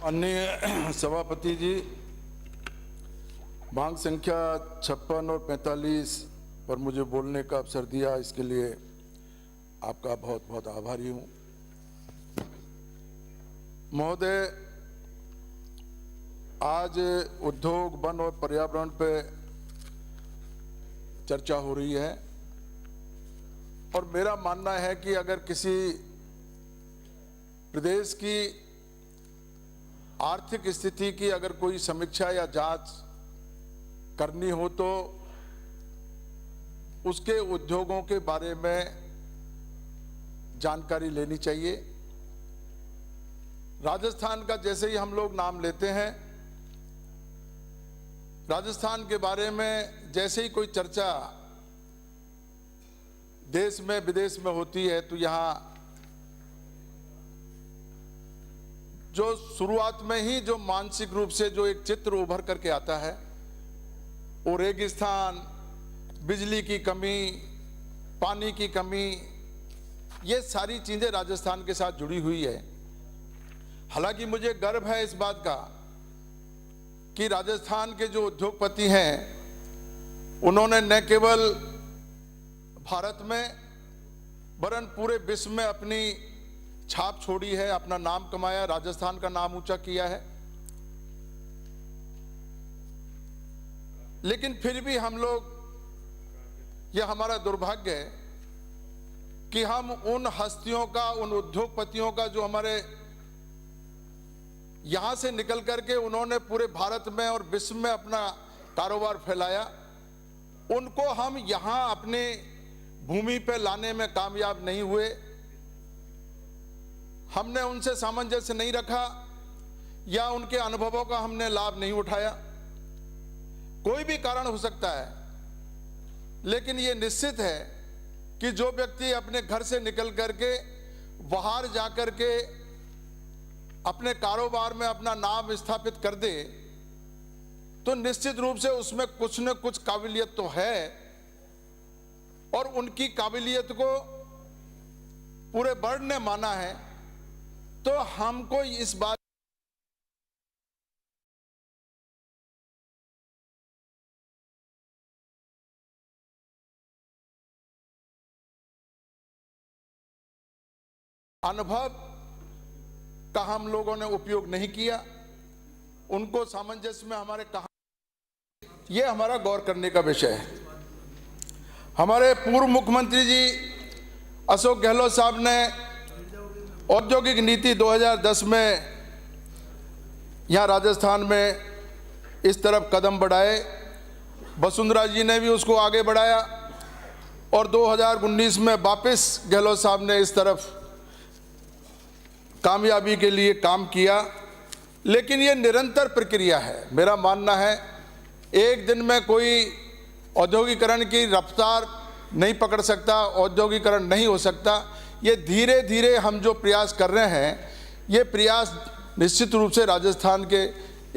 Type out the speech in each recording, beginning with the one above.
अन्य सभापति जी, मांग संख्या 56 और 45 पर मुझे बोलने का अवसर दिया, इसके लिए आपका बहुत बहुत आभारी हूं। महोदय, आज उद्योग, वन और पर्यावरण पे चर्चा हो रही है और मेरा मानना है कि अगर किसी प्रदेश की आर्थिक स्थिति की अगर कोई समीक्षा या जांच करनी हो तो उसके उद्योगों के बारे में जानकारी लेनी चाहिए। राजस्थान का जैसे ही हम लोग नाम लेते हैं, राजस्थान के बारे में जैसे ही कोई चर्चा देश में विदेश में होती है तो यहाँ जो शुरुआत में ही जो मानसिक रूप से जो एक चित्र उभर करके आता है वो रेगिस्तान, बिजली की कमी, पानी की कमी, ये सारी चीजें राजस्थान के साथ जुड़ी हुई है। हालांकि मुझे गर्व है इस बात का कि राजस्थान के जो उद्योगपति हैं उन्होंने न केवल भारत में वरन पूरे विश्व में अपनी छाप छोड़ी है, अपना नाम कमाया, राजस्थान का नाम ऊंचा किया है। लेकिन फिर भी हम लोग, यह हमारा दुर्भाग्य है कि हम उन हस्तियों का, उन उद्योगपतियों का जो हमारे यहां से निकल करके उन्होंने पूरे भारत में और विश्व में अपना कारोबार फैलाया, उनको हम यहां अपने भूमि पे लाने में कामयाब नहीं हुए। हमने उनसे सामंजस्य नहीं रखा या उनके अनुभवों का हमने लाभ नहीं उठाया। कोई भी कारण हो सकता है, लेकिन यह निश्चित है कि जो व्यक्ति अपने घर से निकल करके बाहर जाकर के अपने कारोबार में अपना नाम स्थापित कर दे तो निश्चित रूप से उसमें कुछ न कुछ काबिलियत तो है और उनकी काबिलियत को पूरे वर्ल्ड ने माना है। तो हमको इस बात अनुभव का हम लोगों ने उपयोग नहीं किया, उनको सामंजस्य में हमारे कहा, यह हमारा गौर करने का विषय है। हमारे पूर्व मुख्यमंत्री जी अशोक गहलोत साहब ने औद्योगिक नीति 2010 में यहाँ राजस्थान में इस तरफ कदम बढ़ाए, वसुंधरा जी ने भी उसको आगे बढ़ाया और 2019 में वापस गहलोत साहब ने इस तरफ कामयाबी के लिए काम किया। लेकिन ये निरंतर प्रक्रिया है। मेरा मानना है एक दिन में कोई औद्योगिकरण की रफ्तार नहीं पकड़ सकता, औद्योगिकरण नहीं हो सकता। ये धीरे धीरे हम जो प्रयास कर रहे हैं, ये प्रयास निश्चित रूप से राजस्थान के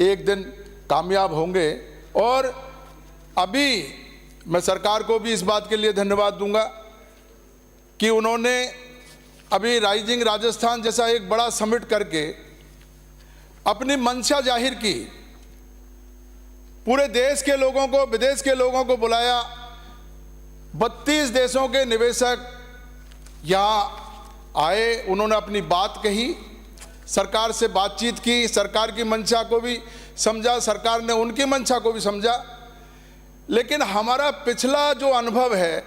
एक दिन कामयाब होंगे। और अभी मैं सरकार को भी इस बात के लिए धन्यवाद दूंगा कि उन्होंने अभी राइजिंग राजस्थान जैसा एक बड़ा समिट करके अपनी मंशा जाहिर की, पूरे देश के लोगों को, विदेश के लोगों को बुलाया, 32 देशों के निवेशक यहाँ आए, उन्होंने अपनी बात कही, सरकार से बातचीत की, सरकार की मंशा को भी समझा, सरकार ने उनकी मंशा को भी समझा। लेकिन हमारा पिछला जो अनुभव है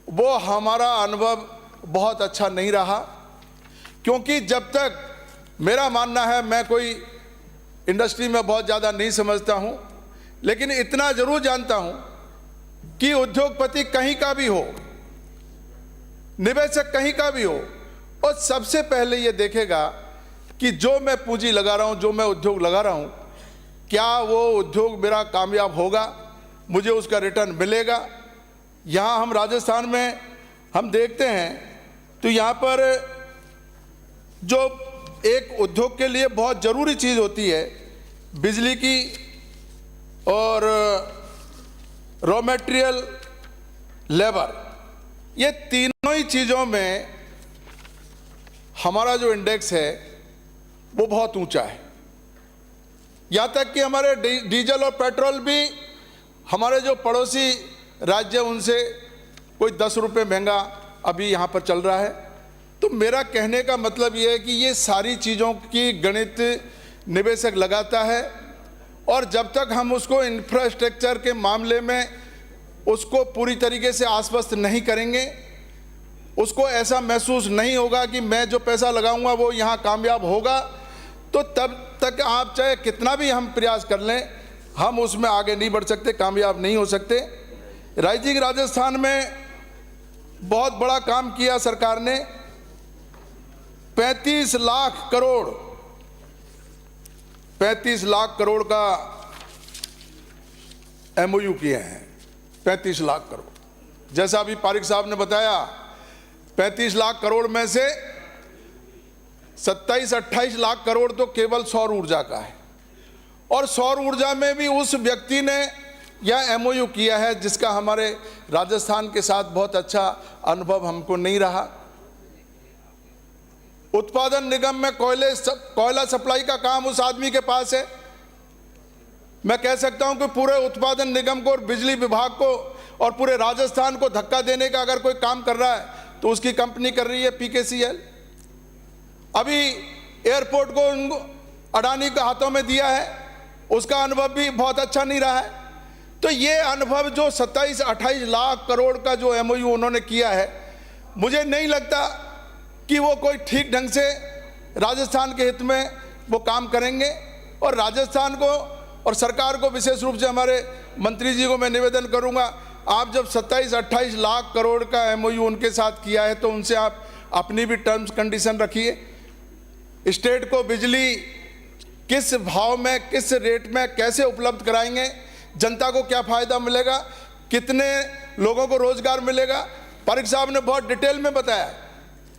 वो हमारा अनुभव बहुत अच्छा नहीं रहा, क्योंकि जब तक, मेरा मानना है, मैं कोई इंडस्ट्री में बहुत ज़्यादा नहीं समझता हूँ, लेकिन इतना जरूर जानता हूँ कि उद्योगपति कहीं का भी हो, निवेशक कहीं का भी हो, और सबसे पहले ये देखेगा कि जो मैं पूंजी लगा रहा हूँ, जो मैं उद्योग लगा रहा हूँ, क्या वो उद्योग मेरा कामयाब होगा, मुझे उसका रिटर्न मिलेगा। यहाँ हम राजस्थान में हम देखते हैं तो यहाँ पर जो एक उद्योग के लिए बहुत ज़रूरी चीज़ होती है, बिजली की और रॉ मटेरियल, लेबर, ये तीनों ही चीज़ों में हमारा जो इंडेक्स है वो बहुत ऊंचा है। यहाँ तक कि हमारे डीजल और पेट्रोल भी हमारे जो पड़ोसी राज्य उनसे कोई 10 रुपये महंगा अभी यहाँ पर चल रहा है। तो मेरा कहने का मतलब ये है कि ये सारी चीज़ों की गणित निवेशक लगाता है, और जब तक हम उसको इंफ्रास्ट्रक्चर के मामले में उसको पूरी तरीके से आश्वस्त नहीं करेंगे, उसको ऐसा महसूस नहीं होगा कि मैं जो पैसा लगाऊंगा वो यहाँ कामयाब होगा, तो तब तक आप चाहे कितना भी हम प्रयास कर लें, हम उसमें आगे नहीं बढ़ सकते, कामयाब नहीं हो सकते। राइजिंग राजस्थान में बहुत बड़ा काम किया सरकार ने। 35 लाख करोड़ का MOU किए हैं। 35 लाख करोड़, जैसा अभी पारिक साहब ने बताया, 35 लाख करोड़ में से 27-28 लाख करोड़ तो केवल सौर ऊर्जा का है, और सौर ऊर्जा में भी उस व्यक्ति ने यह MOU किया है जिसका हमारे राजस्थान के साथ बहुत अच्छा अनुभव हमको नहीं रहा। उत्पादन निगम में कोयला सप्लाई का काम उस आदमी के पास है। मैं कह सकता हूं कि पूरे उत्पादन निगम को और बिजली विभाग को और पूरे राजस्थान को धक्का देने का अगर कोई काम कर रहा है तो उसकी कंपनी कर रही है, PKCL। अभी एयरपोर्ट को अडानी के हाथों में दिया है, उसका अनुभव भी बहुत अच्छा नहीं रहा है। तो ये अनुभव जो 27-28 लाख करोड़ का जो MOU उन्होंने किया है, मुझे नहीं लगता कि वो कोई ठीक ढंग से राजस्थान के हित में वो काम करेंगे। और राजस्थान को और सरकार को, विशेष रूप से हमारे मंत्री जी को मैं निवेदन करूंगा, आप जब 27-28 लाख करोड़ का MOU उनके साथ किया है तो उनसे आप अपनी भी टर्म्स कंडीशन रखिए। स्टेट को बिजली किस भाव में, किस रेट में कैसे उपलब्ध कराएंगे, जनता को क्या फ़ायदा मिलेगा, कितने लोगों को रोज़गार मिलेगा। पारिक साहब ने बहुत डिटेल में बताया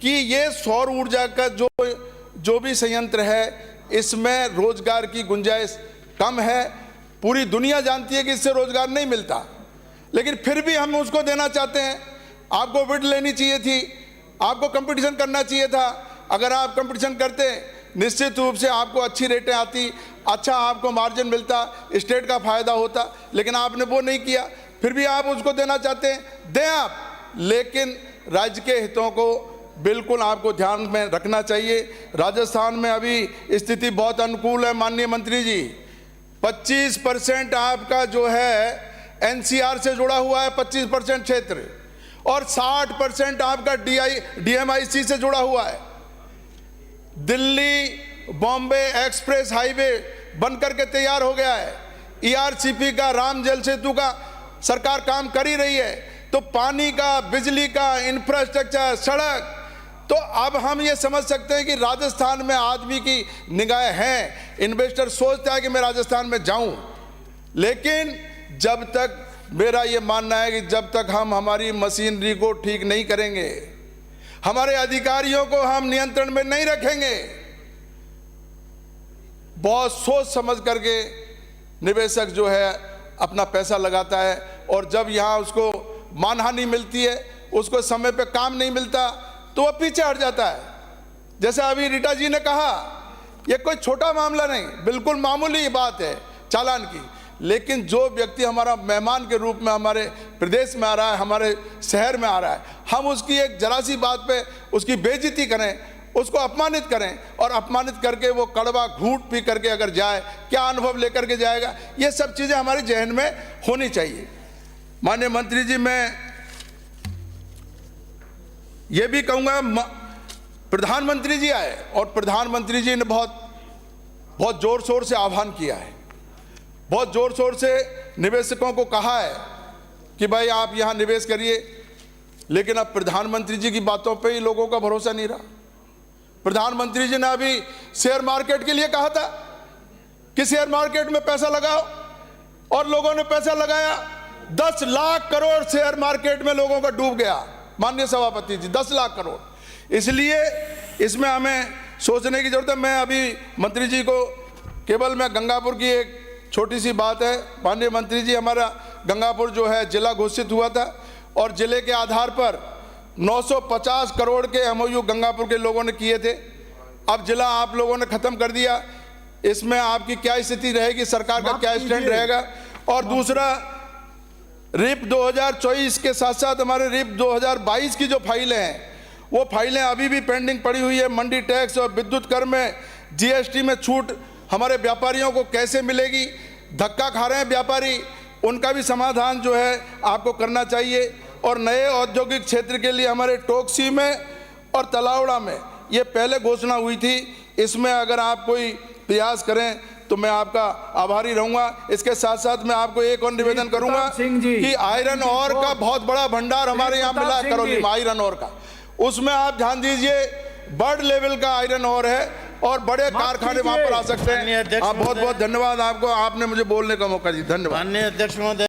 कि ये सौर ऊर्जा का जो भी संयंत्र है, इसमें रोज़गार की गुंजाइश कम है। पूरी दुनिया जानती है कि इससे रोज़गार नहीं मिलता, लेकिन फिर भी हम उसको देना चाहते हैं। आपको बिड लेनी चाहिए थी, आपको कंपटीशन करना चाहिए था। अगर आप कंपटीशन करते, निश्चित रूप से आपको अच्छी रेटें आती, अच्छा आपको मार्जिन मिलता, स्टेट का फ़ायदा होता, लेकिन आपने वो नहीं किया। फिर भी आप उसको देना चाहते हैं, दें आप, लेकिन राज्य के हितों को बिल्कुल आपको ध्यान में रखना चाहिए। राजस्थान में अभी स्थिति बहुत अनुकूल है माननीय मंत्री जी। 25% आपका जो है NCR से जुड़ा हुआ है, 25% क्षेत्र, और 60% आपका DMIC से जुड़ा हुआ है। दिल्ली बॉम्बे एक्सप्रेस हाईवे बनकर के तैयार हो गया है। ERCP का, राम जल सेतु का सरकार काम कर ही रही है। तो पानी का, बिजली का, इंफ्रास्ट्रक्चर, सड़क, तो अब हम ये समझ सकते हैं कि राजस्थान में आदमी की निगाहें हैं। इन्वेस्टर सोचता है कि मैं राजस्थान में जाऊं, लेकिन जब तक, मेरा ये मानना है कि जब तक हम हमारी मशीनरी को ठीक नहीं करेंगे, हमारे अधिकारियों को हम नियंत्रण में नहीं रखेंगे, बहुत सोच समझ करके निवेशक जो है अपना पैसा लगाता है, और जब यहाँ उसको मानहानि मिलती है, उसको समय पे काम नहीं मिलता, तो वह पीछे हट जाता है। जैसे अभी रीटा जी ने कहा, यह कोई छोटा मामला नहीं, बिल्कुल मामूली बात है चालान की, लेकिन जो व्यक्ति हमारा मेहमान के रूप में हमारे प्रदेश में आ रहा है, हमारे शहर में आ रहा है, हम उसकी एक जरा सी बात पे उसकी बेइज्जती करें, उसको अपमानित करें, और अपमानित करके वो कड़वा घूंट पी करके अगर जाए, क्या अनुभव लेकर के जाएगा। ये सब चीज़ें हमारे जहन में होनी चाहिए। माननीय मंत्री जी, मैं ये भी कहूँगा, प्रधानमंत्री जी आए और प्रधानमंत्री जी ने बहुत ज़ोर शोर से आह्वान किया है, बहुत ज़ोर शोर से निवेशकों को कहा है कि भाई आप यहाँ निवेश करिए, लेकिन अब प्रधानमंत्री जी की बातों पे ही लोगों का भरोसा नहीं रहा। प्रधानमंत्री जी ने अभी शेयर मार्केट के लिए कहा था कि शेयर मार्केट में पैसा लगाओ, और लोगों ने पैसा लगाया। 10 लाख करोड़ शेयर मार्केट में लोगों का डूब गया माननीय सभापति जी, 10 लाख करोड़। इसलिए इसमें हमें सोचने की जरूरत है। मैं अभी मंत्री जी को केवल मैं गंगापुर की एक छोटी सी बात है, माननीय मंत्री जी, हमारा गंगापुर जो है जिला घोषित हुआ था, और जिले के आधार पर 950 करोड़ के MOU गंगापुर के लोगों ने किए थे। अब जिला आप लोगों ने ख़त्म कर दिया। इसमें आपकी क्या स्थिति रहेगी, सरकार का क्या स्टैंड रहेगा। और दूसरा, रिप 2024 के साथ साथ हमारे रिप 2022 की जो फाइलें हैं, वो फाइलें अभी भी पेंडिंग पड़ी हुई है। मंडी टैक्स और विद्युत कर में जीएसटी में छूट हमारे व्यापारियों को कैसे मिलेगी, धक्का खा रहे हैं व्यापारी, उनका भी समाधान जो है आपको करना चाहिए। और नए औद्योगिक क्षेत्र के लिए हमारे टोकसी में और तलावड़ा में ये पहले घोषणा हुई थी, इसमें अगर आप कोई प्रयास करें तो मैं आपका आभारी रहूंगा। इसके साथ साथ मैं आपको एक और निवेदन करूंगा कि आयरन और का बहुत बड़ा भंडार हमारे यहाँ मिला है करौली में, आयरन और का, उसमें आप ध्यान दीजिए, बर्ड लेवल का आयरन और है और बड़े कारखाने वहां पर आ सकते हैं। आप बहुत बहुत धन्यवाद आपको, आपने मुझे बोलने का मौका दिया, धन्यवाद। माननीय अध्यक्ष महोदय।